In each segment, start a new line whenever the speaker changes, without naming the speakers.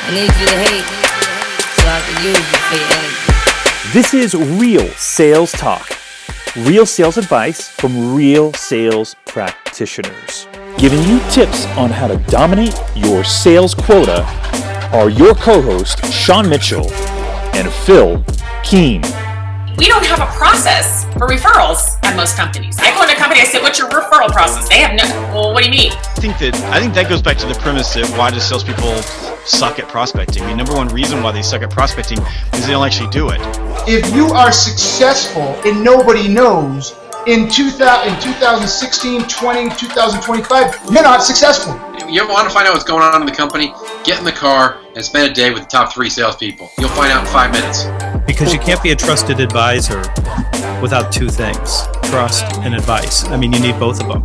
I need you to hate so I can use you for your energy.
This is Real Sales Talk. Real sales advice from real sales practitioners. Giving you tips on how to dominate your sales quota are your co-hosts, Sean Mitchell and Phil Keene.
We don't have a process for referrals at most companies. I go into a company, I say, what's your referral process? They have no, well, what do you mean?
I think that goes back to the premise of why do salespeople suck at prospecting. I mean, number one reason why they suck at prospecting is they don't actually do it.
If you are successful and nobody knows, in 2016, 20, 2025, you're not successful.
You ever want to find out what's going on in the company? Get in the car and spend a day with the top 3 salespeople. You'll find out in 5 minutes.
Because you can't be a trusted advisor without 2 things, trust and advice. I mean, you need both of them.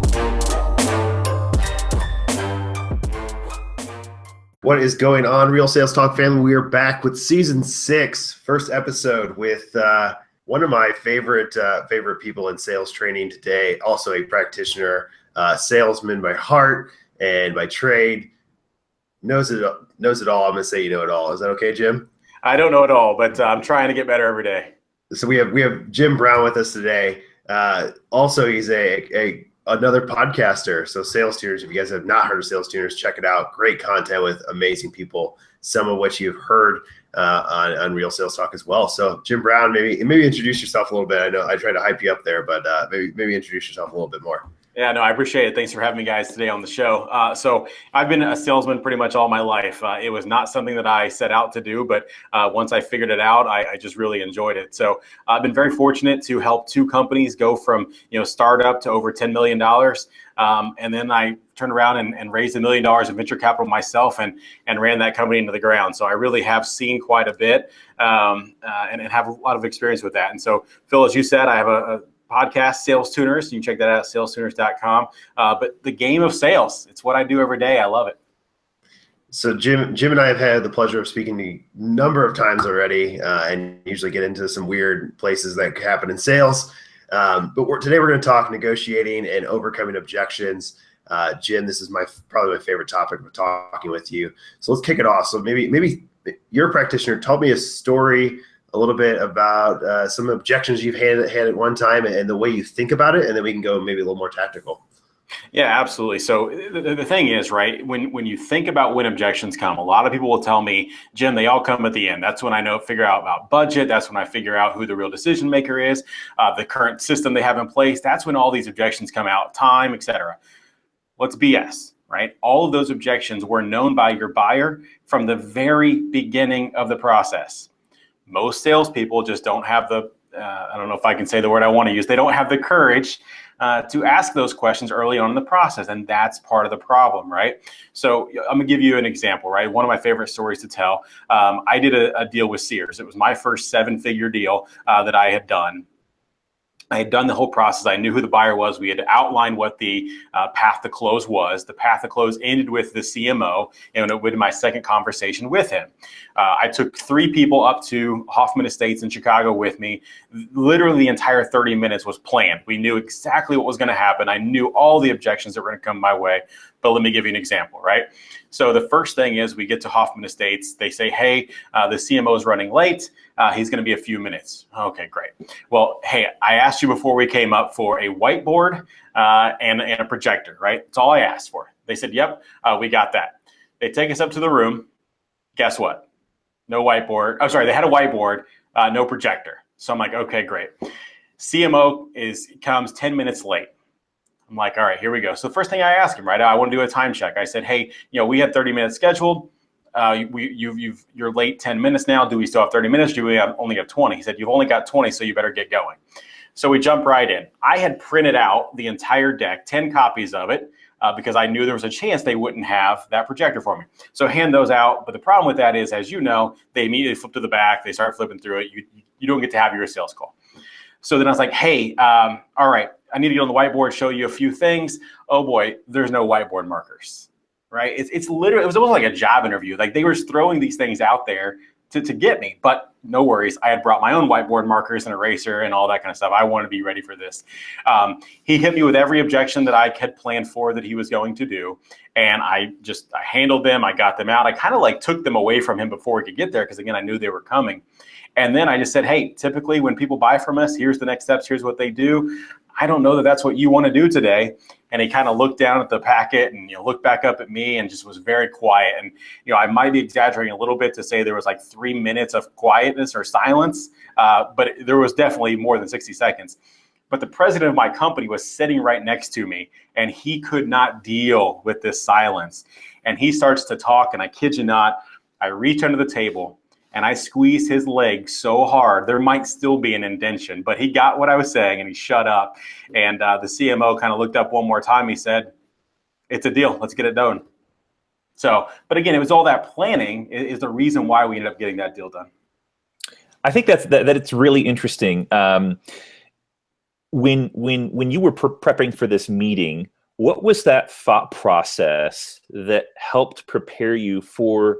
What is going on, Real Sales Talk family? We are back with season 6, first episode with one of my favorite people in sales training today, also a practitioner, salesman by heart and by trade, knows it all. I'm gonna say you know it all. Is that okay, Jim?
I don't know it all, but I'm trying to get better every day.
So we have Jim Brown with us today. Also, he's another podcaster. So Sales Tuners, if you guys have not heard of Sales Tuners, check it out. Great content with amazing people, some of which you've heard on Real Sales Talk as well. So Jim Brown, maybe introduce yourself a little bit. I know I tried to hype you up there, but maybe introduce yourself a little bit more.
Yeah, no, I appreciate it. Thanks for having me guys today on the show. So I've been a salesman pretty much all my life. It was not something that I set out to do, but once I figured it out, I just really enjoyed it. So I've been very fortunate to help 2 companies go from, startup to over $10 million. And then I turned around and raised $1 million in venture capital myself and ran that company into the ground. So I really have seen quite a bit and have a lot of experience with that. And so, Phil, as you said, I have a podcast, Sales Tuners. You can check that out at salestuners.com. But the game of sales, it's what I do every day. I love it.
So Jim and I have had the pleasure of speaking to you a number of times already, and usually get into some weird places that happen in sales. But today we're going to talk negotiating and overcoming objections. Jim, this is probably my favorite topic of talking with you. So let's kick it off. So maybe you're a practitioner. Tell me a story a little bit about some objections you've had at one time and the way you think about it, and then we can go maybe a little more tactical.
Yeah, absolutely. So the thing is, right, when you think about when objections come, a lot of people will tell me, Jim, they all come at the end. That's when I figure out about budget. That's when I figure out who the real decision maker is, the current system they have in place. That's when all these objections come out, time, etc. What's BS, right? All of those objections were known by your buyer from the very beginning of the process. Most salespeople just don't have I don't know if I can say the word I want to use. They don't have the courage to ask those questions early on in the process. And that's part of the problem, right? So I'm gonna give you an example, right? One of my favorite stories to tell. I did a deal with Sears. It was my first 7-figure deal that I had done. I had done the whole process. I knew who the buyer was. We had outlined what the path to close was. The path to close ended with the CMO, and it was my second conversation with him. I took 3 people up to Hoffman Estates in Chicago with me. Literally the entire 30 minutes was planned. We knew exactly what was going to happen. I knew all the objections that were going to come my way. But let me give you an example, right? So the first thing is we get to Hoffman Estates. They say, hey, the CMO is running late. He's going to be a few minutes. Okay, great. Well, hey, I asked you before we came up for a whiteboard and a projector, right? That's all I asked for. They said, yep, we got that. They take us up to the room. Guess what? No whiteboard. I'm sorry, they had a whiteboard, no projector. So I'm like, okay, great. CMO comes 10 minutes late. I'm like, all right, here we go. So the first thing I asked him, right, I want to do a time check. I said, hey, we had 30 minutes scheduled. You're late 10 minutes now. Do we still have 30 minutes? Do we only have 20? He said, you've only got 20, so you better get going. So we jump right in. I had printed out the entire deck, 10 copies of it, because I knew there was a chance they wouldn't have that projector for me. So hand those out. But the problem with that is, as you know, they immediately flip to the back. They start flipping through it. You don't get to have your sales call. So then I was like, hey, all right, I need to get on the whiteboard, show you a few things. Oh boy, there's no whiteboard markers, right? It's literally, it was almost like a job interview. Like they were throwing these things out there to get me. But no worries. I had brought my own whiteboard markers and eraser and all that kind of stuff. I wanted to be ready for this. He hit me with every objection that I had planned for that he was going to do. And I handled them. I got them out. I kind of like took them away from him before we could get there, because again, I knew they were coming. And then I just said, hey, typically when people buy from us, here's the next steps. Here's what they do. I don't know that that's what you want to do today. And he kind of looked down at the packet and, looked back up at me and just was very quiet. And, I might be exaggerating a little bit to say there was like 3 minutes of quietness or silence, but there was definitely more than 60 seconds. But the president of my company was sitting right next to me, and he could not deal with this silence. And he starts to talk, and I kid you not, I reach under the table and I squeezed his leg so hard, there might still be an indentation, but he got what I was saying and he shut up. And the CMO kind of looked up one more time. He said, it's a deal. Let's get it done. So, but again, it was all that planning is the reason why we ended up getting that deal done.
I think that it's really interesting. When you were prepping for this meeting, what was that thought process that helped prepare you for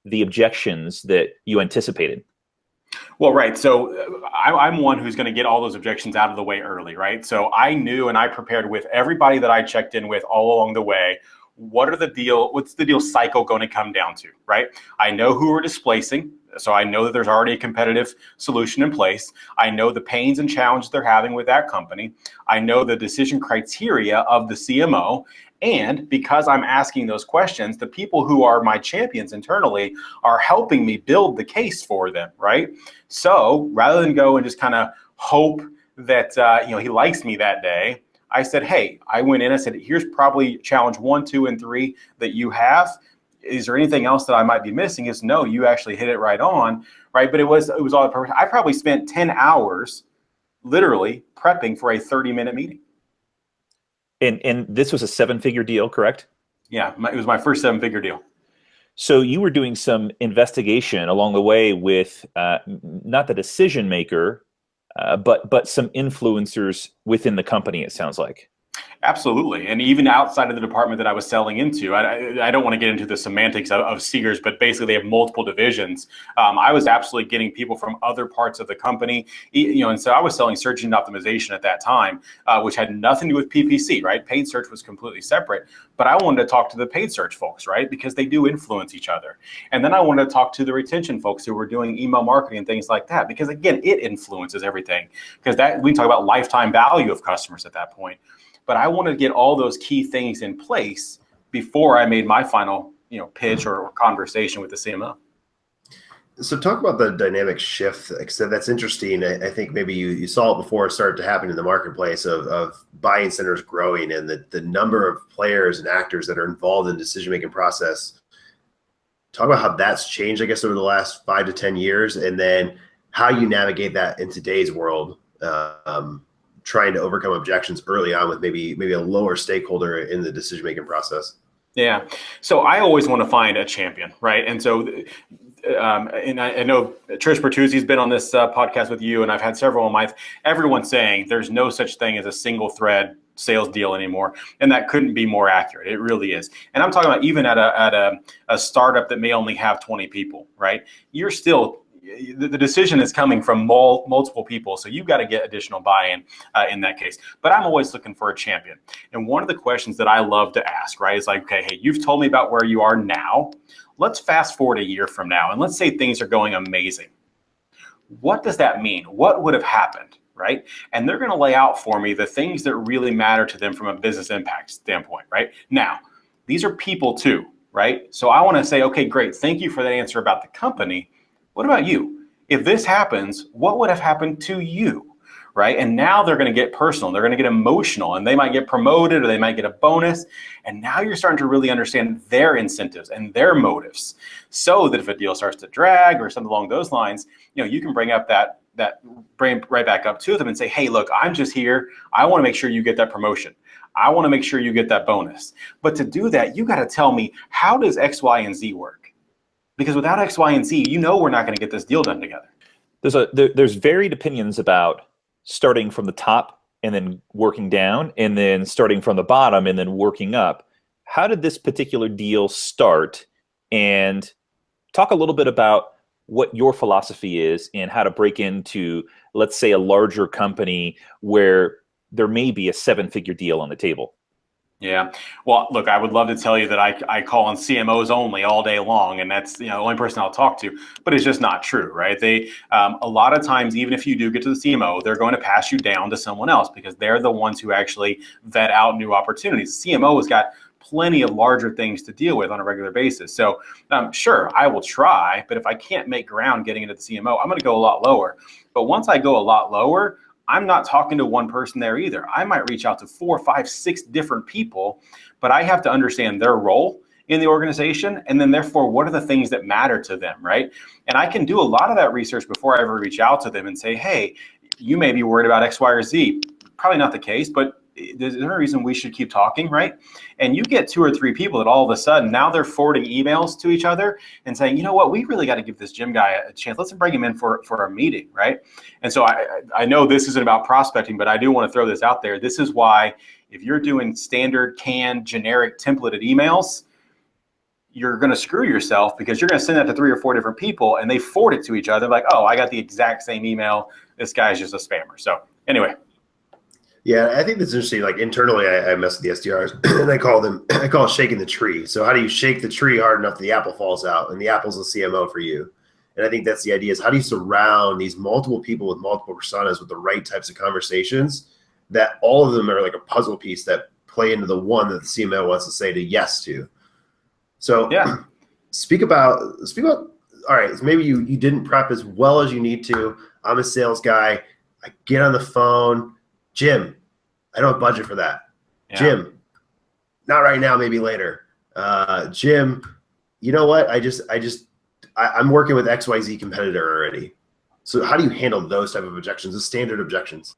the objections that you anticipated?
Well, right. So I'm one who's going to get all those objections out of the way early, right? So I knew and I prepared with everybody that I checked in with all along the way. What's the deal cycle going to come down to, right? I know who we're displacing. So I know that there's already a competitive solution in place. I know the pains and challenges they're having with that company. I know the decision criteria of the CMO. And because I'm asking those questions, the people who are my champions internally are helping me build the case for them, right? So rather than go and just kind of hope that he likes me that day, I said, hey, I went in, I said, here's probably challenge 1, 2, and 3 that you have. Is there anything else that I might be missing? Is no, you actually hit it right on, right? But it was all perfect. I probably spent 10 hours literally prepping for a 30-minute meeting.
And this was a 7-figure deal, correct?
Yeah, it was my first 7-figure deal.
So you were doing some investigation along the way with not the decision maker, but some influencers within the company, it sounds like.
Absolutely. And even outside of the department that I was selling into, I don't want to get into the semantics of Seegers, but basically they have multiple divisions. I was absolutely getting people from other parts of the company, and so I was selling search engine optimization at that time, which had nothing to do with PPC, right? Paid search was completely separate, but I wanted to talk to the paid search folks, right? Because they do influence each other. And then I wanted to talk to the retention folks who were doing email marketing and things like that, because again, it influences everything, because we can talk about lifetime value of customers at that point. But I wanted to get all those key things in place before I made my final, pitch or conversation with the CMO.
So talk about the dynamic shift. Like I said, that's interesting. I think maybe you saw it before it started to happen in the marketplace of buying centers growing and the number of players and actors that are involved in the decision-making process. Talk about how that's changed, I guess, over the last 5 to 10 years, and then how you navigate that in today's world. Trying to overcome objections early on with maybe a lower stakeholder in the decision-making process. Yeah.
So I always want to find a champion, right? And so, and I know Trish Bertuzzi's been on this podcast with you, and I've had several of mine. Everyone's saying there's no such thing as a single thread sales deal anymore, and that couldn't be more accurate. It really is. And I'm talking about even at a startup that may only have 20 people, right? You're still the decision is coming from multiple people, so you've got to get additional buy-in in that case. But I'm always looking for a champion. And one of the questions that I love to ask, right, is like, okay, hey, you've told me about where you are now. Let's fast forward a year from now, and let's say things are going amazing. What does that mean? What would have happened, right? And they're going to lay out for me the things that really matter to them from a business impact standpoint, right? Now, these are people too, right? So I want to say, okay, great. Thank you for that answer about the company. What about you? If this happens, what would have happened to you, right? And now they're going to get personal. They're going to get emotional, and they might get promoted or they might get a bonus. And now you're starting to really understand their incentives and their motives, so that if a deal starts to drag or something along those lines, you can bring up bring right back up to them and say, hey, look, I'm just here. I want to make sure you get that promotion. I want to make sure you get that bonus. But to do that, you got to tell me, how does X, Y, and Z work? Because without X, Y, and Z, we're not going to get this deal done together.
There's varied opinions about starting from the top and then working down, and then starting from the bottom and then working up. How did this particular deal start? And talk a little bit about what your philosophy is in how to break into, let's say, a larger company where there may be a 7-figure deal on the table.
Yeah. Well, look, I would love to tell you that I call on CMOs only all day long, and that's, the only person I'll talk to, but it's just not true, right? They, a lot of times, even if you do get to the CMO, they're going to pass you down to someone else because they're the ones who actually vet out new opportunities. The CMO has got plenty of larger things to deal with on a regular basis. So sure, I will try, but if I can't make ground getting into the CMO, I'm going to go a lot lower. But once I go a lot lower, I'm not talking to one person there either. I might reach out to 4, 5, 6 different people, but I have to understand their role in the organization. And then therefore, what are the things that matter to them, right? And I can do a lot of that research before I ever reach out to them and say, hey, you may be worried about X, Y, or Z. Probably not the case, but there's no reason we should keep talking, right? And you get 2 or 3 people that all of a sudden, now they're forwarding emails to each other and saying, you know what, we really got to give this Jim guy a chance. Let's bring him in for a meeting, right? And so I know this isn't about prospecting, but I do want to throw this out there. This is why if you're doing standard canned generic templated emails, you're going to screw yourself because you're going to send that to 3 or 4 different people and they forward it to each other like, oh, I got the exact same email. This guy's just a spammer. So anyway.
Yeah, I think that's interesting. Like internally, I mess with the SDRs, and I call it shaking the tree. So how do you shake the tree hard enough that the apple falls out, and the apple's the CMO for you? And I think that's the idea: is how do you surround these multiple people with multiple personas with the right types of conversations that all of them are like a puzzle piece that play into the one that the CMO wants to say to yes to. So yeah, speak about. All right, so maybe you didn't prep as well as you need to. I'm a sales guy. I get on the phone. Jim, I don't have budget for that. Yeah. Jim, not right now, maybe later. Jim, you know what? I'm working with XYZ competitor already. So how do you handle those type of objections, the standard objections?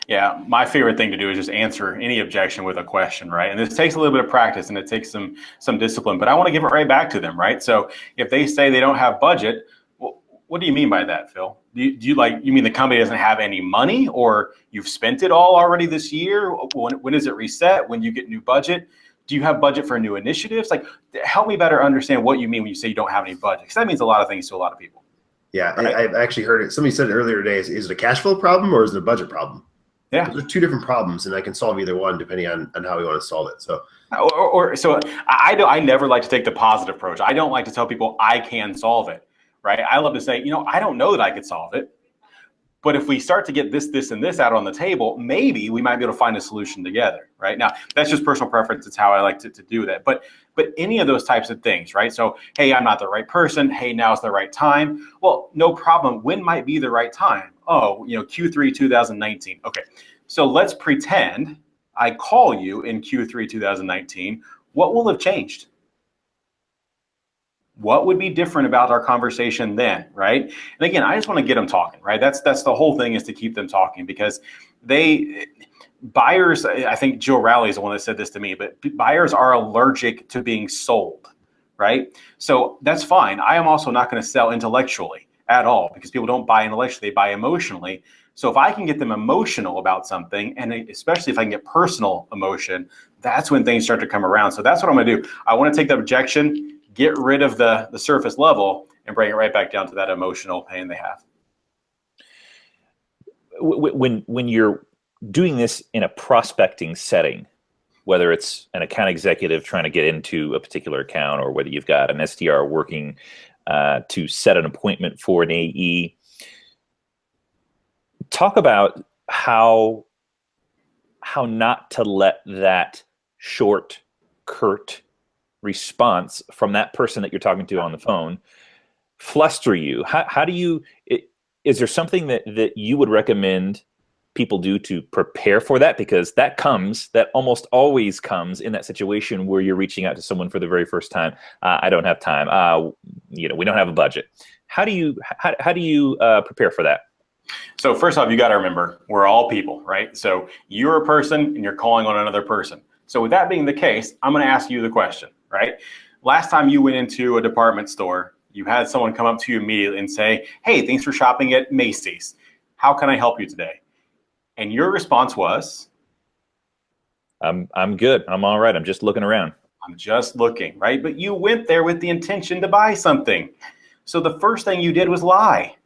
Yeah, my favorite thing to do is just answer any objection with a question, right? And this takes a little bit of practice and it takes some discipline, but I want to give it right back to them, right? So if they say they don't have budget, well, what do you mean by that, Phil? Do you mean the company doesn't have any money, or you've spent it all already this year? When is it reset? When you get new budget? Do you have budget for new initiatives? Like, help me better understand what you mean when you say you don't have any budget, because that means a lot of things to a lot of people.
Yeah, right? I've actually heard it. Somebody said it earlier today. Is it a cash flow problem or is it a budget problem? Yeah, those are 2 different problems, and I can solve either one depending on how we want to solve it. So,
so I never like to take the positive approach. I don't like to tell people I can solve it. Right? I love to say, I don't know that I could solve it, but if we start to get this, and this out on the table, maybe we might be able to find a solution together. Right? Now, that's just personal preference. It's how I like to do that. But any of those types of things, right? So, hey, I'm not the right person. Hey, now's the right time. Well, no problem. When might be the right time? Oh, Q3 2019. Okay. So let's pretend I call you in Q3 2019. What will have changed? What would be different about our conversation then, right? And again, I just want to get them talking, right? That's the whole thing, is to keep them talking, because buyers, I think Joe Rowley is the one that said this to me, but buyers are allergic to being sold, right? So that's fine. I am also not going to sell intellectually at all, because people don't buy intellectually, they buy emotionally. So if I can get them emotional about something, and especially if I can get personal emotion, that's when things start to come around. So that's what I'm going to do. I want to take the objection, get rid of the surface level, and bring it right back down to that emotional pain they have.
When you're doing this in a prospecting setting, whether it's an account executive trying to get into a particular account, or whether you've got an SDR working to set an appointment for an AE, talk about how not to let that short, curt response from that person that you're talking to on the phone fluster you. How do you, is there something that you would recommend people do to prepare for that? Because that almost always comes in that situation where you're reaching out to someone for the very first time. I don't have time. We don't have a budget. How do you prepare for that?
So first off, you got to remember, we're all people, right? So you're a person and you're calling on another person. So with that being the case, I'm going to ask you the question, right? Last time you went into a department store, you had someone come up to you immediately and say, hey, thanks for shopping at Macy's. How can I help you today? And your response was?
I'm good. I'm all right. I'm just looking around.
I'm just looking, right? But you went there with the intention to buy something. So the first thing you did was lie,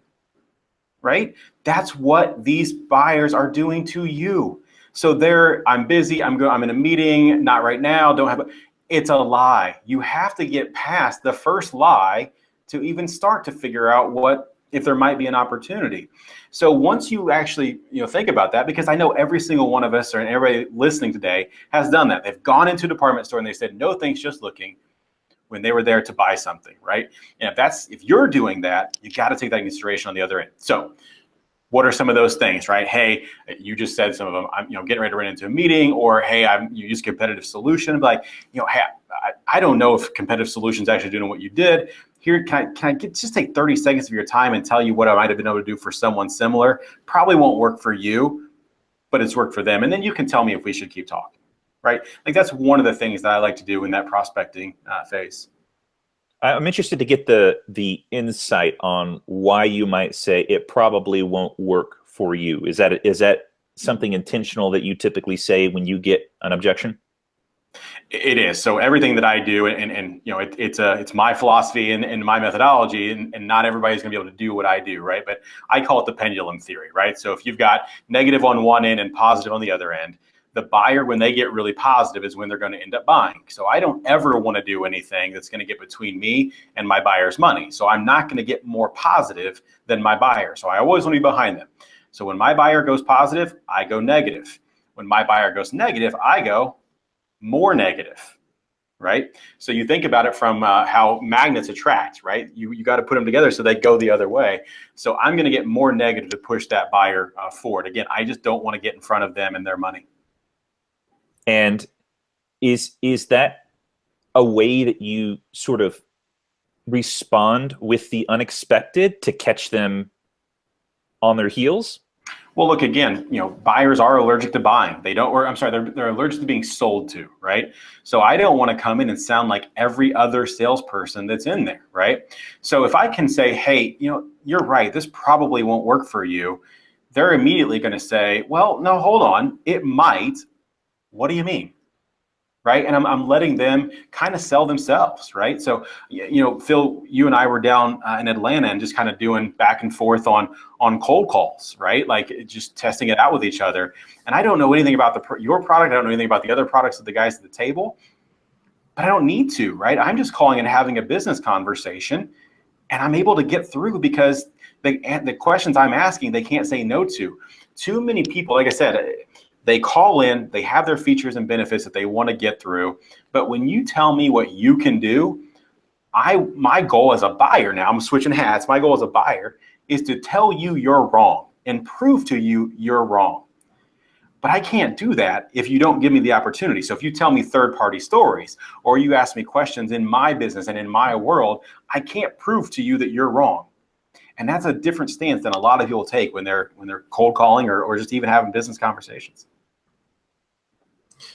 right? That's what these buyers are doing to you. So I'm busy, I'm in a meeting, not right now, it's a lie. You have to get past the first lie to even start to figure out if there might be an opportunity. So once you actually think about that, because I know every single one of us, or everybody listening today, has done that. They've gone into a department store and they said, no thanks, just looking, when they were there to buy something, right? And if you're doing that, you got to take that into consideration on the other end. So what are some of those things, right? Hey, you just said some of them. I'm getting ready to run into a meeting, or hey, you use competitive solution. Like, hey, I don't know if competitive solutions actually doing what you did. Here, can I just take 30 seconds of your time and tell you what I might have been able to do for someone similar? Probably won't work for you, but it's worked for them. And then you can tell me if we should keep talking, right? Like, that's one of the things that I like to do in that prospecting phase.
I'm interested to get the insight on why you might say it probably won't work for you. Is that something intentional that you typically say when you get an objection?
It is. So everything that I do, and it's my philosophy and my methodology, and not everybody's going to be able to do what I do, right? But I call it the pendulum theory, right? So if you've got negative on one end and positive on the other end, the buyer, when they get really positive, is when they're going to end up buying. So I don't ever want to do anything that's going to get between me and my buyer's money. So I'm not going to get more positive than my buyer. So I always want to be behind them. So when my buyer goes positive, I go negative. When my buyer goes negative, I go more negative, right? So you think about it from how magnets attract, right? You got to put them together so they go the other way. So I'm going to get more negative to push that buyer forward. Again, I just don't want to get in front of them and their money.
And is that a way that you sort of respond with the unexpected to catch them on their heels?
Well, look, again, buyers are allergic to buying. They're allergic to being sold to, right? So I don't want to come in and sound like every other salesperson that's in there, right? So if I can say, hey, you're right, this probably won't work for you, they're immediately going to say, well, no, hold on, it might. What do you mean? Right? And I'm letting them kind of sell themselves, right? So, Phil, you and I were down in Atlanta and just kind of doing back and forth on cold calls, right? Like, just testing it out with each other. And I don't know anything about your product. I don't know anything about the other products of the guys at the table, but I don't need to, right? I'm just calling and having a business conversation, and I'm able to get through because the questions I'm asking, they can't say no to. Too many people, like I said, they call in, they have their features and benefits that they want to get through. But when you tell me what you can do, my goal as a buyer, now I'm switching hats, my goal as a buyer is to tell you you're wrong and prove to you you're wrong. But I can't do that if you don't give me the opportunity. So if you tell me third-party stories, or you ask me questions in my business and in my world, I can't prove to you that you're wrong. And that's a different stance than a lot of people take when they're cold calling or just even having business conversations.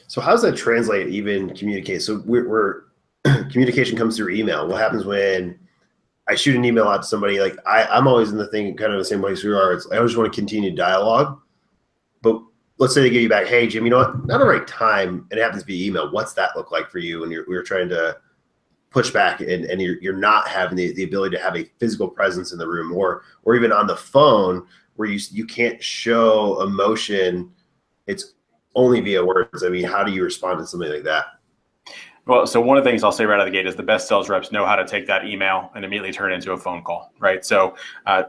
So how does that translate, even communicate? So we're communication comes through email. What happens when I shoot an email out to somebody? Like I'm always in the thing, kind of the same place we are. I always want to continue dialogue. But let's say they give you back, hey, Jim, you know what? Not a right time. And it happens via email. What's that look like for you when we're trying to push back and you're not having the ability to have a physical presence in the room, or even on the phone where you can't show emotion. It's only via words. I mean, how do you respond to something like that?
Well, so one of the things I'll say right out of the gate is the best sales reps know how to take that email and immediately turn it into a phone call, right? So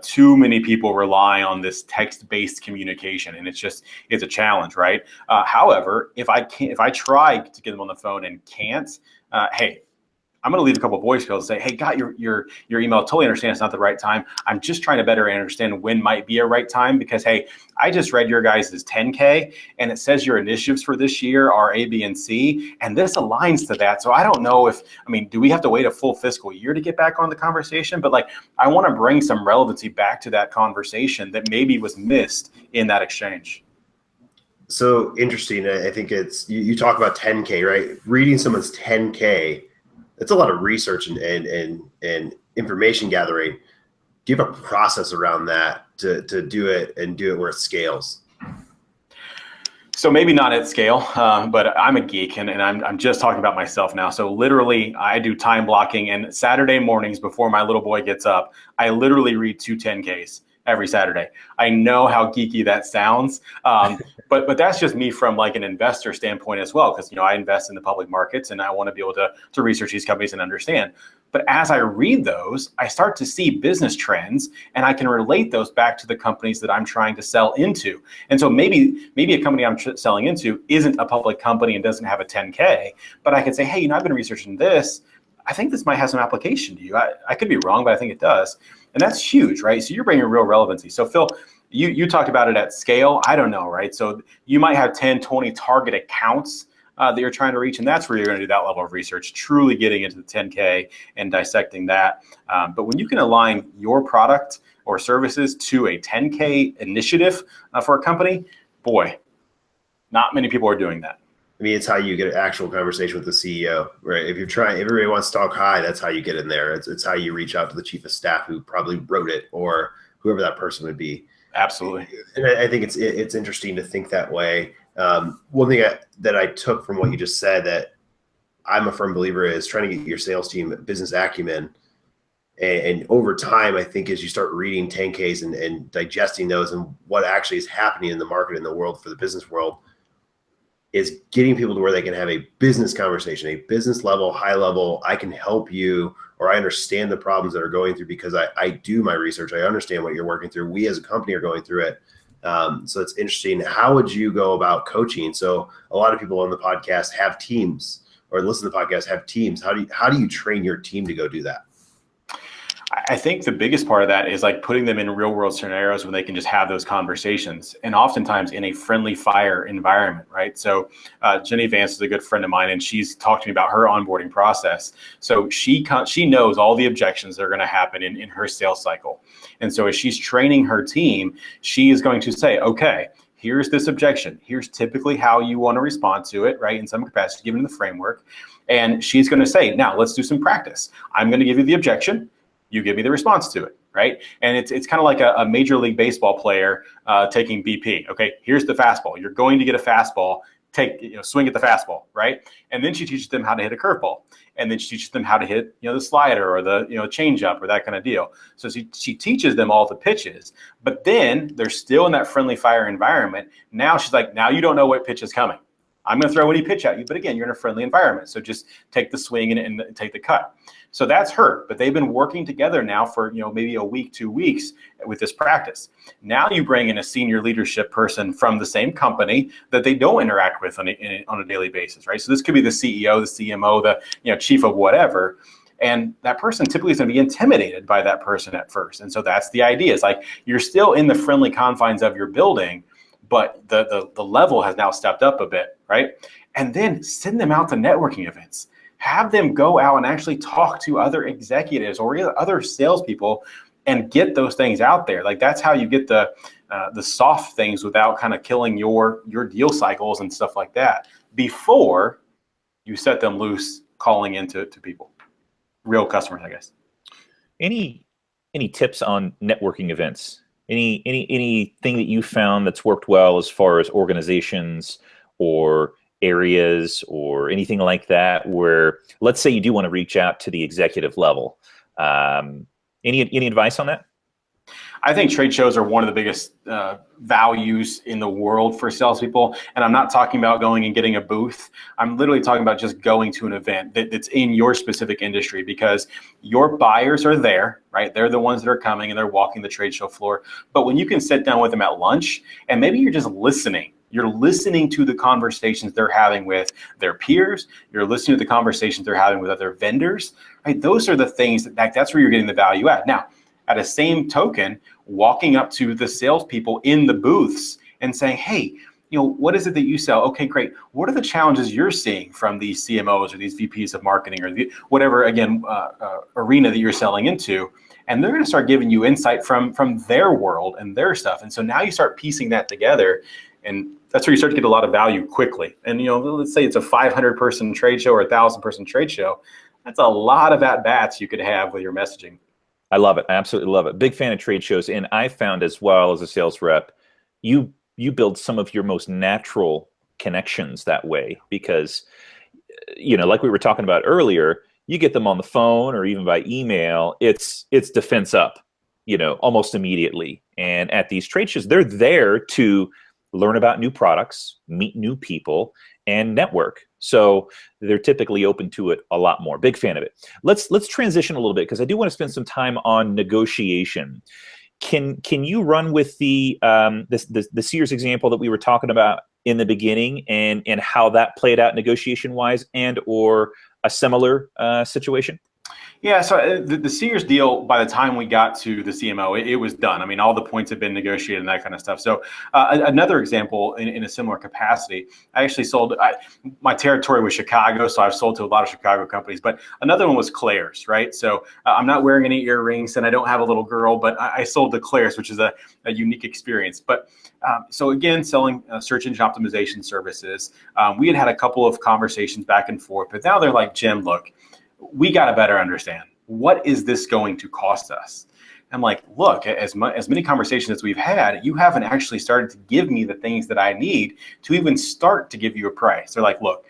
too many people rely on this text-based communication, and it's a challenge, right? However, if I try to get them on the phone and can't, hey, I'm going to leave a couple of voicemails and say, hey, got your email. Totally understand it's not the right time. I'm just trying to better understand when might be a right time because, hey, I just read your guys' 10K and it says your initiatives for this year are A, B, and C. And this aligns to that. So I don't know do we have to wait a full fiscal year to get back on the conversation? But I want to bring some relevancy back to that conversation that maybe was missed in that exchange.
So interesting. I think it's, you talk about 10K, right? Reading someone's 10K, it's a lot of research and information gathering. Do you have a process around that to do it and do it where it scales?
So maybe not at scale, but I'm a geek, and I'm just talking about myself now. So literally, I do time blocking, and Saturday mornings before my little boy gets up, I literally read 2 10Ks every Saturday. I know how geeky that sounds, but that's just me from like an investor standpoint as well, because I invest in the public markets, and I want to be able to research these companies and understand. But as I read those, I start to see business trends, and I can relate those back to the companies that I'm trying to sell into. And so maybe a company I'm selling into isn't a public company and doesn't have a 10K, but I could say, hey, I've been researching this. I think this might have some application to you. I could be wrong, but I think it does. And that's huge, right? So you're bringing real relevancy. So Phil, you talked about it at scale. I don't know, right? So you might have 10, 20 target accounts that you're trying to reach, and that's where you're going to do that level of research, truly getting into the 10K and dissecting that. But when you can align your product or services to a 10K initiative for a company, boy, not many people are doing that.
I mean, it's how you get an actual conversation with the CEO, right? If you're trying, everybody wants to talk high, that's how you get in there. It's how you reach out to the chief of staff who probably wrote it, or whoever that person would be.
Absolutely.
And I think it's interesting to think that way. One thing that I took from what you just said that I'm a firm believer is trying to get your sales team business acumen. And over time, I think as you start reading 10Ks and digesting those and what actually is happening in the market, in the world, for the business world, is getting people to where they can have a business conversation, a business level, high level. I can help you, or I understand the problems that are going through because I do my research. I understand what you're working through. We as a company are going through it. So it's interesting. How would you go about coaching? So a lot of people on the podcast have teams, or listen to the podcast have teams. How do you train your team to go do that?
I think the biggest part of that is like putting them in real world scenarios when they can just have those conversations, and oftentimes in a friendly fire environment, right? So Jenny Vance is a good friend of mine, and she's talked to me about her onboarding process. So she knows all the objections that are going to happen in her sales cycle. And so as she's training her team, she is going to say, okay, here's this objection. Here's typically how you want to respond to it, right? In some capacity, given the framework. And she's going to say, now let's do some practice. I'm going to give you the objection. You give me the response to it, right? And it's kind of like a Major League Baseball player taking BP. Okay, here's the fastball. You're going to get a fastball. Swing at the fastball, right? And then she teaches them how to hit a curveball, and then she teaches them how to hit the slider or the changeup or that kind of deal. So she teaches them all the pitches, but then they're still in that friendly fire environment. Now she's like, now you don't know what pitch is coming. I'm going to throw any pitch at you, but again, you're in a friendly environment. So just take the swing and take the cut. So that's her, but they've been working together now for maybe a week, 2 weeks with this practice. Now you bring in a senior leadership person from the same company that they don't interact with on a daily basis, right? So this could be the CEO, the CMO, the chief of whatever. And that person typically is going to be intimidated by that person at first. And so that's the idea. It's like you're still in the friendly confines of your building, but the level has now stepped up a bit, right? And then send them out to networking events. Have them go out and actually talk to other executives or other salespeople and get those things out there. Like that's how you get the soft things without kind of killing your deal cycles and stuff like that before you set them loose calling into people, real customers, I guess.
Any tips on networking events? Anything that you found that's worked well as far as organizations or areas or anything like that, where let's say you do want to reach out to the executive level? Any advice on that?
I think trade shows are one of the biggest values in the world for salespeople. And I'm not talking about going and getting a booth. I'm literally talking about just going to an event that's in your specific industry, because your buyers are there, right? They're the ones that are coming and they're walking the trade show floor. But when you can sit down with them at lunch and maybe you're just listening, you're listening to the conversations they're having with their peers. You're listening to the conversations they're having with other vendors, right? Those are the things that's where you're getting the value at. Now, at a same token, walking up to the salespeople in the booths and saying, hey, what is it that you sell? Okay, great. What are the challenges you're seeing from these CMOs or these VPs of marketing or whatever, again, arena that you're selling into? And they're going to start giving you insight from their world and their stuff. And so now you start piecing that together, and that's where you start to get a lot of value quickly. And let's say it's a 500-person trade show or a 1,000-person trade show. That's a lot of at-bats you could have with your messaging.
I love it. I absolutely love it. Big fan of trade shows. And I found as well as a sales rep, you build some of your most natural connections that way, because, like we were talking about earlier, you get them on the phone or even by email, it's defense up, almost immediately. And at these trade shows, they're there to learn about new products, meet new people, and network. So they're typically open to it a lot more. Big fan of it. Let's transition a little bit, because I do want to spend some time on negotiation. Can you run with the Sears example that we were talking about in the beginning, and how that played out negotiation wise, and or a similar situation?
Yeah, so the Sears deal, by the time we got to the CMO, it was done. I mean, all the points had been negotiated and that kind of stuff. So another example in a similar capacity, I actually sold, my territory was Chicago, so I've sold to a lot of Chicago companies, but another one was Claire's, right? So I'm not wearing any earrings and I don't have a little girl, but I sold to Claire's, which is a unique experience. But so again, selling search engine optimization services, we had a couple of conversations back and forth, but now they're like, Jim, look, we got to better understand, what is this going to cost us? I'm like, look, as many conversations as we've had, you haven't actually started to give me the things that I need to even start to give you a price. They're like, look,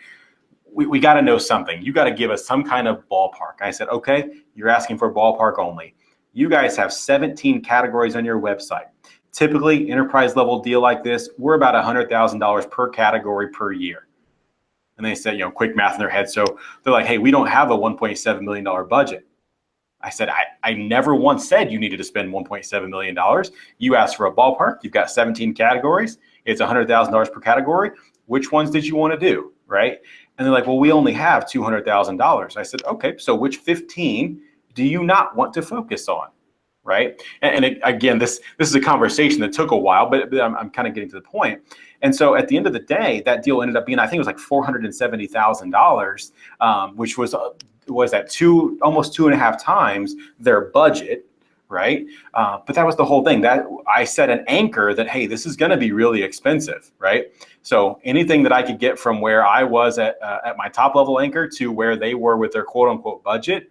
we got to know something. You got to give us some kind of ballpark. I said, okay, you're asking for a ballpark only. You guys have 17 categories on your website. Typically, enterprise level deal like this, we're about $100,000 per category per year. And they said, quick math in their head. So they're like, hey, we don't have a $1.7 million budget. I said, I never once said you needed to spend $1.7 million. You asked for a ballpark. You've got 17 categories. It's $100,000 per category. Which ones did you want to do, right? And they're like, well, we only have $200,000. I said, okay, so which 15 do you not want to focus on, right? Again, this is a conversation that took a while, but I'm kind of getting to the point. And so at the end of the day, that deal ended up being, I think it was like $470,000, which was at almost 2.5 times their budget, right? But that was the whole thing. That I set an anchor that, hey, this is going to be really expensive, right? So anything that I could get from where I was at my top level anchor to where they were with their quote unquote budget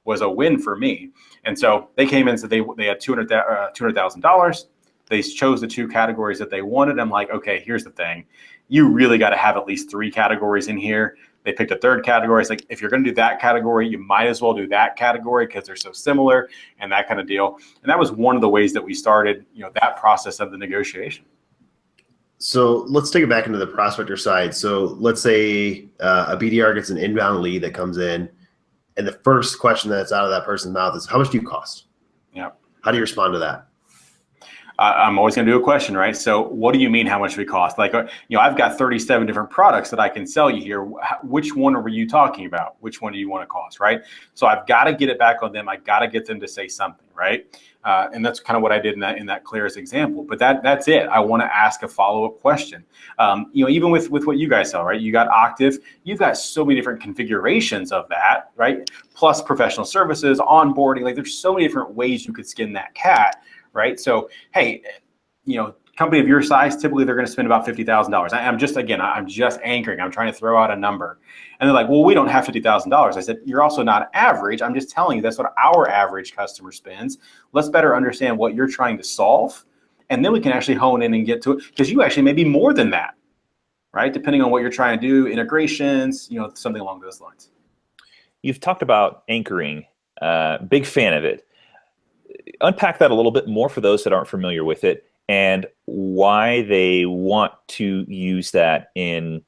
was a win for me. And so they came in and said they had $200,000. They chose the 2 categories that they wanted. I'm like, okay, here's the thing. You really got to have at least 3 categories in here. They picked a 3rd category. It's like, if you're going to do that category, you might as well do that category because they're so similar and that kind of deal. And that was one of the ways that we started, that process of the negotiation.
So let's take it back into the prospector side. So let's say a BDR gets an inbound lead that comes in, and the first question that's out of that person's mouth is, how much do you cost?
Yeah.
How do you respond to that?
I'm always going to do a question, right? So what do you mean how much we cost? Like, I've got 37 different products that I can sell you here. Which one were you talking about? Which one do you want to cost, right? So I've got to get it back on them. I got to get them to say something, right? And that's kind of what I did in that Claire's example. But that's it. I want to ask a follow-up question. Even with what you guys sell, right? You got Octave. You've got so many different configurations of that, right? Plus professional services, onboarding. Like, there's so many different ways you could skin that cat. Right. So, hey, company of your size, typically they're going to spend about $50,000. I'm just anchoring. I'm trying to throw out a number. And they're like, well, we don't have $50,000. I said, you're also not average. I'm just telling you that's what our average customer spends. Let's better understand what you're trying to solve. And then we can actually hone in and get to it, because you actually may be more than that, right? Depending on what you're trying to do, integrations, something along those lines.
You've talked about anchoring. Big fan of it. Unpack that a little bit more for those that aren't familiar with it, and why they want to use that in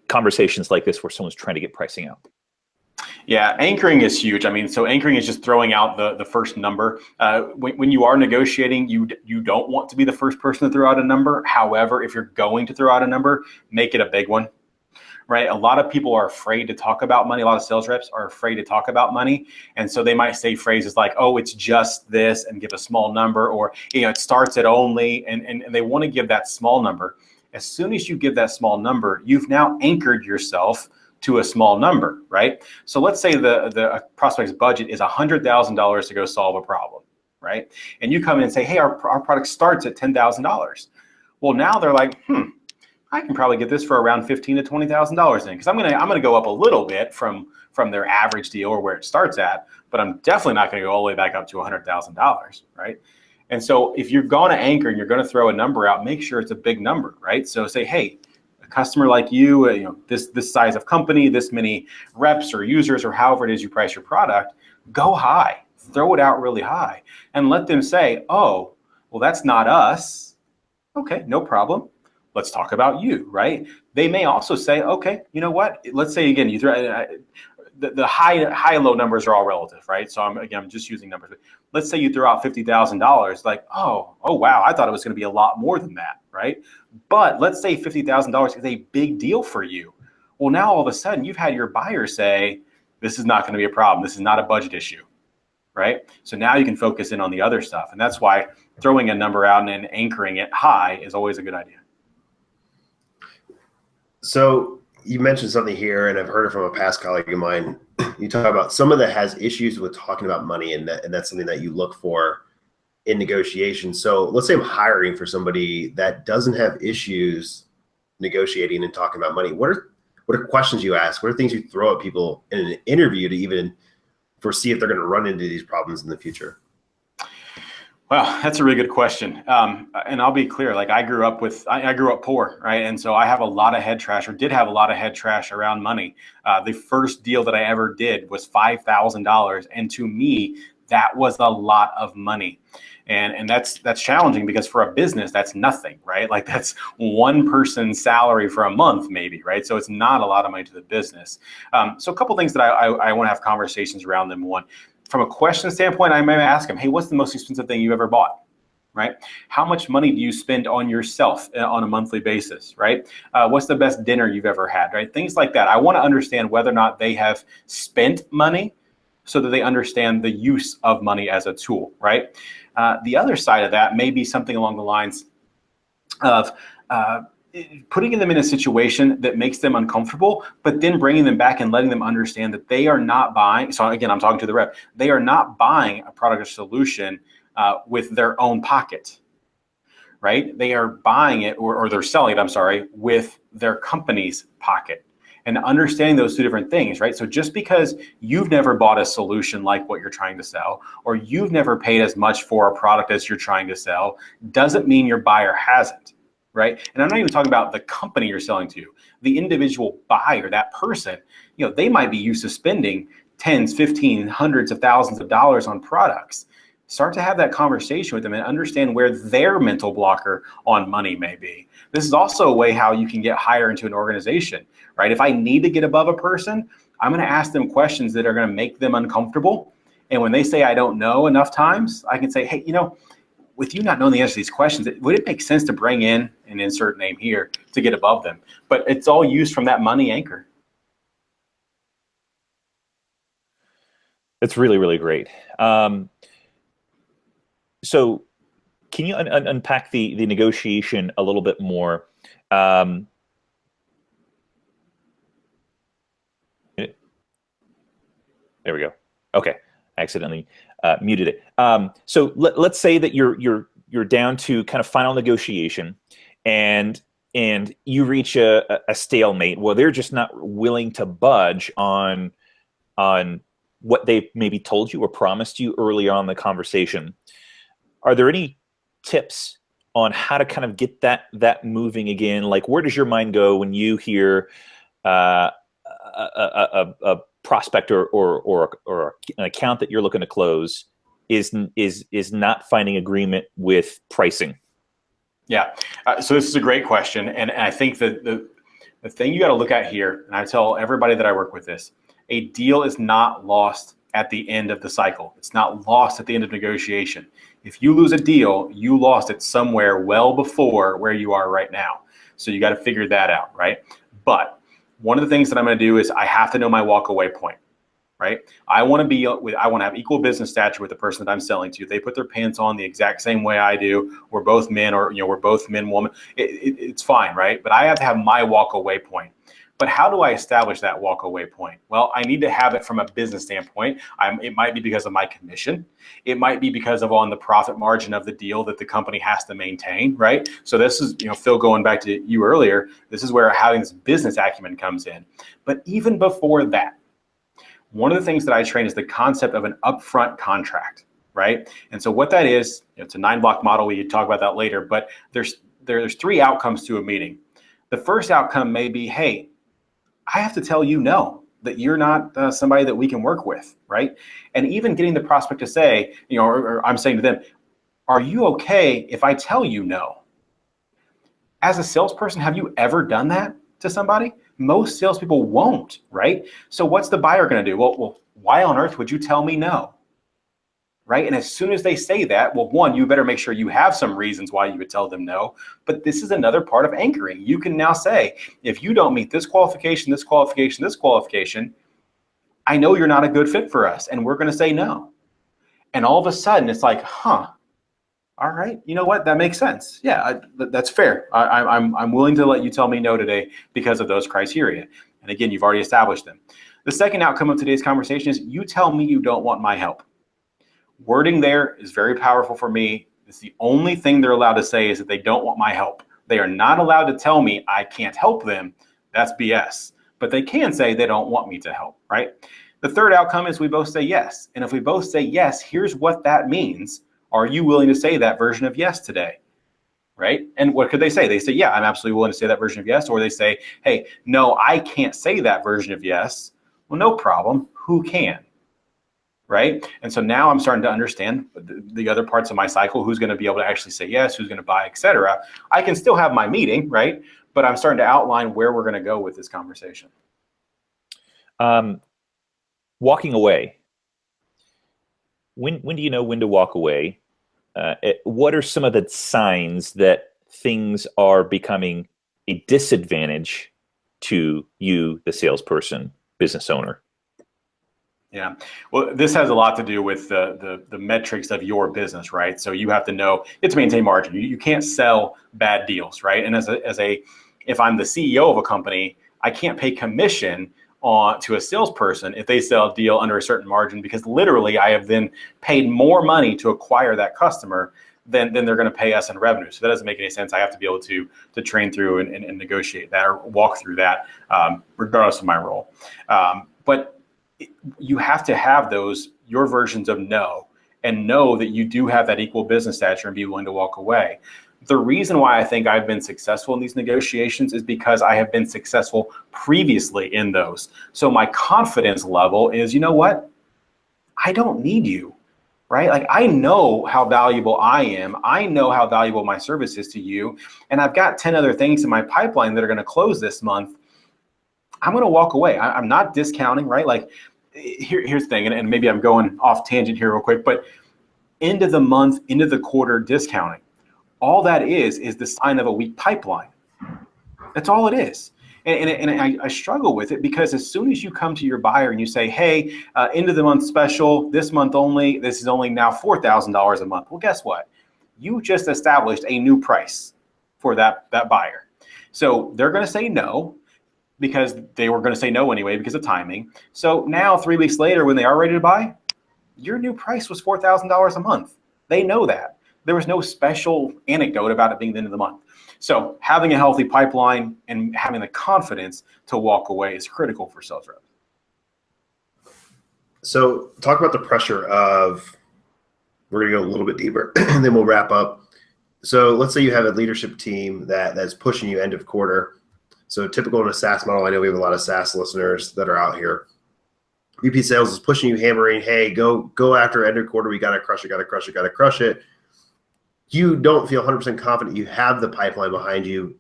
conversations like this where someone's trying to get pricing out.
Yeah, anchoring is huge. I mean, so anchoring is just throwing out the first number. When you are negotiating, you don't want to be the first person to throw out a number. However, if you're going to throw out a number, make it a big one. Right? A lot of people are afraid to talk about money. A lot of sales reps are afraid to talk about money. And so they might say phrases like, oh, it's just this, and give a small number, or, it starts at only, and they want to give that small number. As soon as you give that small number, you've now anchored yourself to a small number, right? So let's say the prospect's budget is $100,000 to go solve a problem, right? And you come in and say, hey, our product starts at $10,000. Well, now they're like, I can probably get this for around $15,000 to $20,000 in, because I'm gonna go up a little bit from their average deal or where it starts at, but I'm definitely not going to go all the way back up to $100,000, right? And so if you're going to anchor and you're going to throw a number out, make sure it's a big number, right? So say, hey, a customer like you, this size of company, this many reps or users or however it is you price your product, go high, throw it out really high, and let them say, oh, well, that's not us. Okay, no problem. Let's talk about you, right? They may also say, okay, you know what? Let's say again, you throw the high and low numbers are all relative, right? So I'm just using numbers. Let's say you throw out $50,000, like, oh wow, I thought it was going to be a lot more than that, right? But let's say $50,000 is a big deal for you. Well, now all of a sudden you've had your buyer say, this is not going to be a problem. This is not a budget issue, right? So now you can focus in on the other stuff, and that's why throwing a number out and anchoring it high is always a good idea.
So you mentioned something here, and I've heard it from a past colleague of mine. You talk about someone that has issues with talking about money, and that's something that you look for in negotiation. So let's say I'm hiring for somebody that doesn't have issues negotiating and talking about money. What are questions you ask? What are things you throw at people in an interview to even foresee if they're going to run into these problems in the future?
Well, that's a really good question. And I'll be clear, like I grew up poor, right? And so I have a lot of head trash, or did have a lot of head trash around money. The first deal that I ever did was $5,000. And to me, that was a lot of money. And that's challenging, because for a business, that's nothing, right? Like that's one person's salary for a month maybe, right? So it's not a lot of money to the business. So a couple things that I want to have conversations around them. One, from a question standpoint, I may ask them, hey, what's the most expensive thing you ever bought, right? How much money do you spend on yourself on a monthly basis, right? What's the best dinner you've ever had, right? Things like that. I want to understand whether or not they have spent money so that they understand the use of money as a tool, right? The other side of that may be something along the lines of putting them in a situation that makes them uncomfortable, but then bringing them back and letting them understand that they are not buying. So again, I'm talking to the rep. They are not buying a product or solution with their own pocket, right? They are buying it, or they're selling it, I'm sorry, with their company's pocket. And understanding those two different things, right? So just because you've never bought a solution like what you're trying to sell, or you've never paid as much for a product as you're trying to sell, doesn't mean your buyer hasn't. Right? And I'm not even talking about the company you're selling to. The individual buyer, that person, they might be used to spending tens, 15, hundreds of thousands of dollars on products. Start to have that conversation with them and understand where their mental blocker on money may be. This is also a way how you can get higher into an organization, right? If I need to get above a person, I'm going to ask them questions that are going to make them uncomfortable. And when they say, I don't know enough times, I can say, hey, with you not knowing the answer to these questions, would it make sense to bring in an insert name here to get above them? But it's all used from that money anchor.
That's really, really great. So can you unpack the negotiation a little bit more? There we go. Okay, I accidentally muted it. So let's say that you're down to kind of final negotiation, and you reach a stalemate. Well, they're just not willing to budge on what they maybe told you or promised you early on in the conversation. Are there any tips on how to kind of get that moving again? Like, where does your mind go when you hear a prospect or an account that you're looking to close is not finding agreement with pricing?
Yeah. So this is a great question. And I think that the thing you got to look at here, and I tell everybody that I work with this, a deal is not lost at the end of the cycle. It's not lost at the end of negotiation. If you lose a deal, you lost it somewhere well before where you are right now. So you got to figure that out, right? But one of the things that I'm going to do is I have to know my walk away point, right? I want to have equal business stature with the person that I'm selling to. They put their pants on the exact same way I do. We're both men, or we're both men, woman. It's fine, right? But I have to have my walk away point. But how do I establish that walk away point? Well, I need to have it from a business standpoint. It might be because of my commission. It might be because of on the profit margin of the deal that the company has to maintain, right? So this is, Phil, going back to you earlier, this is where having this business acumen comes in. But even before that, one of the things that I train is the concept of an upfront contract, right? And so what that is, it's a 9-block model. We can talk about that later, but there's 3 outcomes to a meeting. The first outcome may be, hey, I have to tell you no, that you're not somebody that we can work with, right? And even getting the prospect to say, or I'm saying to them, are you okay if I tell you no? As a salesperson, have you ever done that to somebody? Most salespeople won't, right? So what's the buyer going to do? Well, why on earth would you tell me no? Right? And as soon as they say that, well, one, you better make sure you have some reasons why you would tell them no. But this is another part of anchoring. You can now say, if you don't meet this qualification, this qualification, this qualification, I know you're not a good fit for us, and we're going to say no. And all of a sudden, it's like, all right, you know what? That makes sense. Yeah, that's fair. I'm willing to let you tell me no today because of those criteria. And again, you've already established them. The second outcome of today's conversation is you tell me you don't want my help. Wording there is very powerful for me. It's the only thing they're allowed to say is that they don't want my help. They are not allowed to tell me I can't help them. That's BS. But they can say they don't want me to help, right? The third outcome is we both say yes. And if we both say yes, here's what that means. Are you willing to say that version of yes today? Right? And what could they say? They say, yeah, I'm absolutely willing to say that version of yes. Or they say, hey, no, I can't say that version of yes. Well, no problem. Who can? Right? And so now I'm starting to understand the other parts of my cycle, who's going to be able to actually say yes, who's going to buy, et cetera. I can still have my meeting, right? But I'm starting to outline where we're going to go with this conversation.
Walking away. When do you know when to walk away? What are some of the signs that things are becoming a disadvantage to you, the salesperson, business owner?
Yeah, well, this has a lot to do with the metrics of your business, right? So you have to know it's maintain margin. You can't sell bad deals, right? And if I'm the CEO of a company, I can't pay commission to a salesperson if they sell a deal under a certain margin, because literally I have then paid more money to acquire that customer than they're going to pay us in revenue. So that doesn't make any sense. I have to be able to train through and negotiate that or walk through that, regardless of my role. But you have to have your versions of no, and know that you do have that equal business stature and be willing to walk away. The reason why I think I've been successful in these negotiations is because I have been successful previously in those. So my confidence level is, you know what? I don't need you, right? Like, I know how valuable I am. I know how valuable my service is to you. And I've got 10 other things in my pipeline that are going to close this month. I'm going to walk away. I'm not discounting, right? Like, here's the thing, and maybe I'm going off tangent here real quick, but end of the month, end of the quarter discounting, all that is the sign of a weak pipeline. That's all it is. And I struggle with it, because as soon as you come to your buyer and you say, hey, end of the month special, this month only, this is only now $4,000 a month. Well, guess what? You just established a new price for that buyer. So they're going to say no, because they were going to say no anyway because of timing. So now 3 weeks later, when they are ready to buy, your new price was $4,000 a month. They know that. There was no special anecdote about it being the end of the month. So having a healthy pipeline and having the confidence to walk away is critical for sales reps.
So talk about the pressure of, we're going to go a little bit deeper and then we'll wrap up. So let's say you have a leadership team that's pushing you end of quarter. So typical in a SaaS model, I know we have a lot of SaaS listeners that are out here. VP sales is pushing you, hammering, hey, go after end of quarter. We got to crush it. You don't feel 100% confident. You have the pipeline behind you.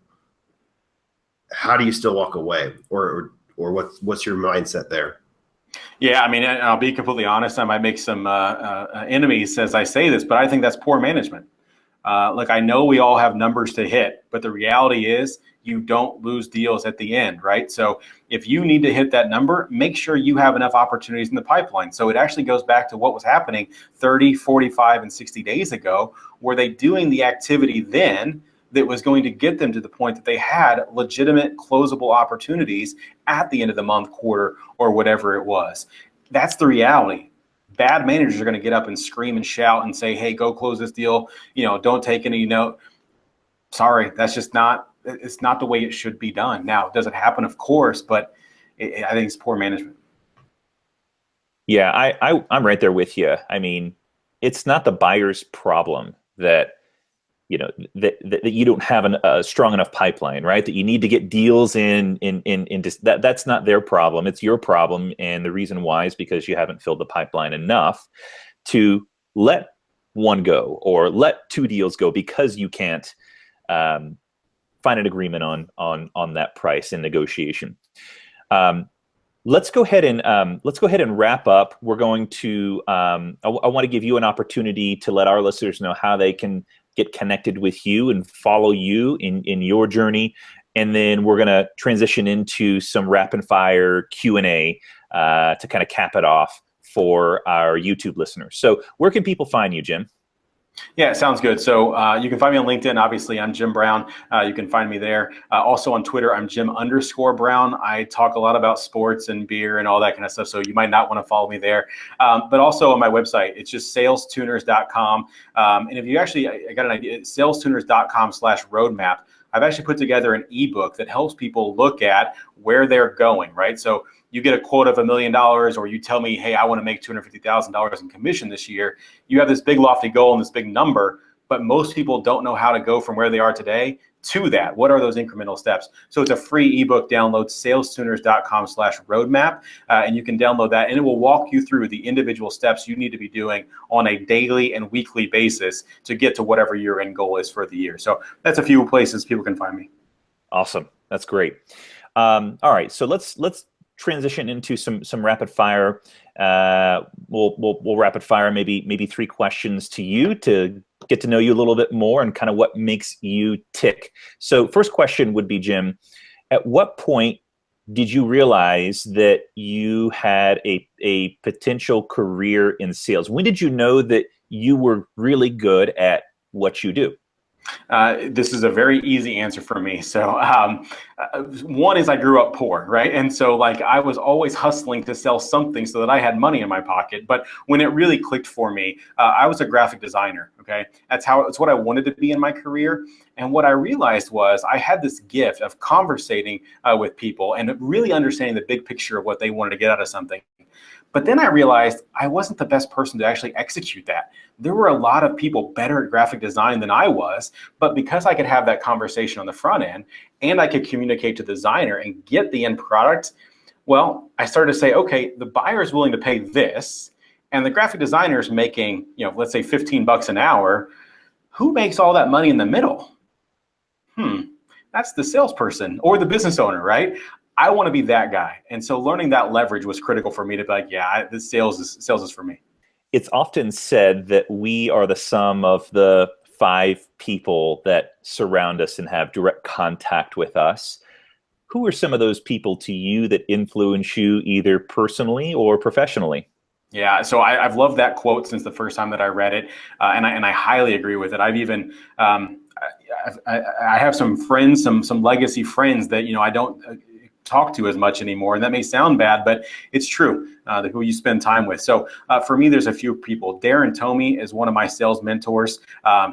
How do you still walk away? Or what's your mindset there?
Yeah, I mean, I'll be completely honest. I might make some enemies as I say this, but I think that's poor management. Look, I know we all have numbers to hit, but the reality is you don't lose deals at the end, right? So if you need to hit that number, make sure you have enough opportunities in the pipeline. So it actually goes back to what was happening 30, 45, and 60 days ago. Were they doing the activity then that was going to get them to the point that they had legitimate closable opportunities at the end of the month, quarter, or whatever it was? That's the reality. Bad managers are going to get up and scream and shout and say, hey, go close this deal. Don't take any note. Sorry, that's just it's not the way it should be done. Now, does it happen? Of course, but I think it's poor management.
Yeah, I'm right there with you. I mean, it's not the buyer's problem that that you don't have a strong enough pipeline, right? That you need to get deals in that's not their problem. It's your problem. And the reason why is because you haven't filled the pipeline enough to let one go or let two deals go because you can't find an agreement on that price in negotiation. Let's go ahead and wrap up. We're going to I want to give you an opportunity to let our listeners know how they can get connected with you and follow you in your journey. And then we're going to transition into some rapid fire Q&A to kind of cap it off for our YouTube listeners. So where can people find you, Jim?
Yeah, sounds good. So you can find me on LinkedIn. Obviously, I'm Jim Brown. You can find me there. Also on Twitter, I'm Jim_Brown. I talk a lot about sports and beer and all that kind of stuff. So you might not want to follow me there. But also on my website, it's just salestuners.com. And if you actually, I got an idea, salestuners.com/roadmap. I've actually put together an ebook that helps people look at where they're going, right? So you get a quote of $1 million, or you tell me, hey, I want to make $250,000 in commission this year. You have this big lofty goal and this big number, but most people don't know how to go from where they are today to that. What are those incremental steps? So it's a free ebook download, salestuners.com/roadmap. And you can download that, and it will walk you through the individual steps you need to be doing on a daily and weekly basis to get to whatever your end goal is for the year. So that's a few places people can find me.
Awesome. That's great. All right. So let's transition into some rapid fire. We'll rapid fire maybe 3 questions to you to get to know you a little bit more and kind of what makes you tick. So first question would be, Jim, at what point did you realize that you had a potential career in sales? When did you know that you were really good at what you do?
This is a very easy answer for me. So one is I grew up poor, right? And so like I was always hustling to sell something so that I had money in my pocket. But when it really clicked for me, I was a graphic designer, okay? It's what I wanted to be in my career. And what I realized was I had this gift of conversating with people and really understanding the big picture of what they wanted to get out of something. But then I realized I wasn't the best person to actually execute that. There were a lot of people better at graphic design than I was, but because I could have that conversation on the front end and I could communicate to the designer and get the end product, well, I started to say, okay, the buyer is willing to pay this and the graphic designer is making, let's say $15 an hour. Who makes all that money in the middle? That's the salesperson or the business owner, right? I want to be that guy. And so learning that leverage was critical for me to be like, yeah, this sales is for me.
It's often said that we are the sum of the 5 people that surround us and have direct contact with us. Who are some of those people to you that influence you either personally or professionally?
Yeah, so I've loved that quote since the first time that I read it, and I highly agree with it. I've even I have some friends, some legacy friends that I don't talk to as much anymore, and that may sound bad, but it's true. The who you spend time with. So for me, there's a few people. Darren Tomey is one of my sales mentors.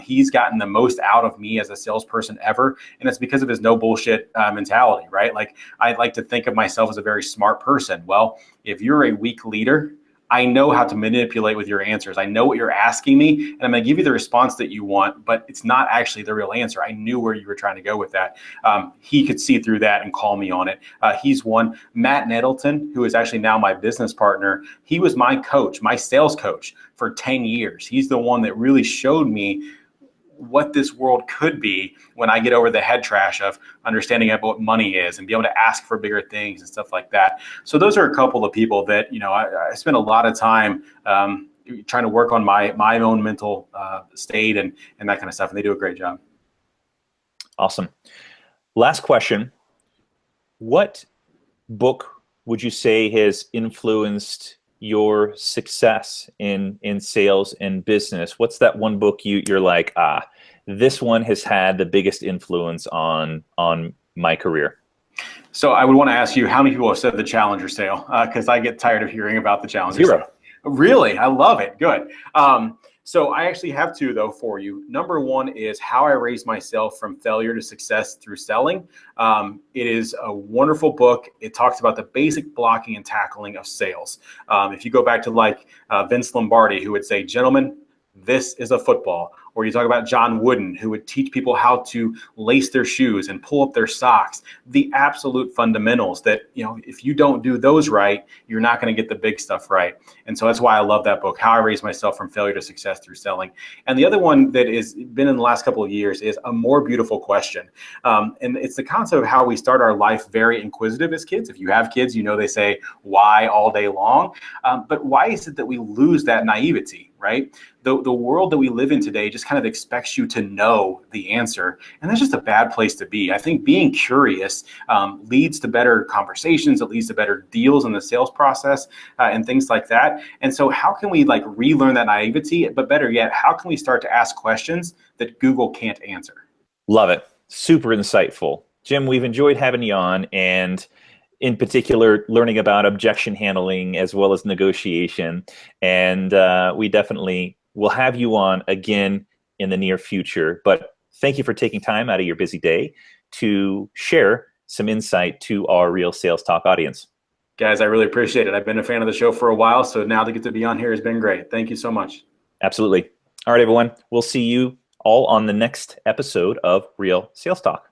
He's gotten the most out of me as a salesperson ever, and it's because of his no bullshit mentality, right? Like I like to think of myself as a very smart person. Well, if you're a weak leader, I know how to manipulate with your answers. I know what you're asking me, and I'm going to give you the response that you want, but it's not actually the real answer. I knew where you were trying to go with that. He could see through that and call me on it. He's one. Matt Nettleton, who is actually now my business partner, he was my coach, my sales coach for 10 years. He's the one that really showed me what this world could be when I get over the head trash of understanding what money is and be able to ask for bigger things and stuff like that. So those are a couple of people that, I spend a lot of time trying to work on my own mental state and that kind of stuff. And they do a great job.
Awesome. Last question. What book would you say has influenced your success in sales and business? What's that one book you're like, this one has had the biggest influence on my career?
So I would want to ask you, how many people have said the Challenger sale? Because I get tired of hearing about the Challenger sale. Really? I love it. Good. So I actually have 2 though for you. Number 1 is How I Raised Myself from Failure to Success Through Selling. It is a wonderful book. It talks about the basic blocking and tackling of sales. If you go back to Vince Lombardi, who would say, gentlemen, this is a football. Or you talk about John Wooden, who would teach people how to lace their shoes and pull up their socks, the absolute fundamentals that, if you don't do those right, you're not going to get the big stuff right. And so that's why I love that book, How I Raised Myself from Failure to Success Through Selling. And the other one that has been in the last couple of years is A More Beautiful Question. And it's the concept of how we start our life very inquisitive as kids. If you have kids, they say why all day long. But why is it that we lose that naivety, right? The world that we live in today just kind of expects you to know the answer. And that's just a bad place to be. I think being curious leads to better conversations. It leads to better deals in the sales process and things like that. And so how can we relearn that naivety? But better yet, how can we start to ask questions that Google can't answer?
Love it. Super insightful. Jim, we've enjoyed having you on, and in particular, learning about objection handling as well as negotiation. And we definitely will have you on again in the near future. But thank you for taking time out of your busy day to share some insight to our Real Sales Talk audience.
Guys, I really appreciate it. I've been a fan of the show for a while, so now to get to be on here has been great. Thank you so much.
Absolutely. All right, everyone. We'll see you all on the next episode of Real Sales Talk.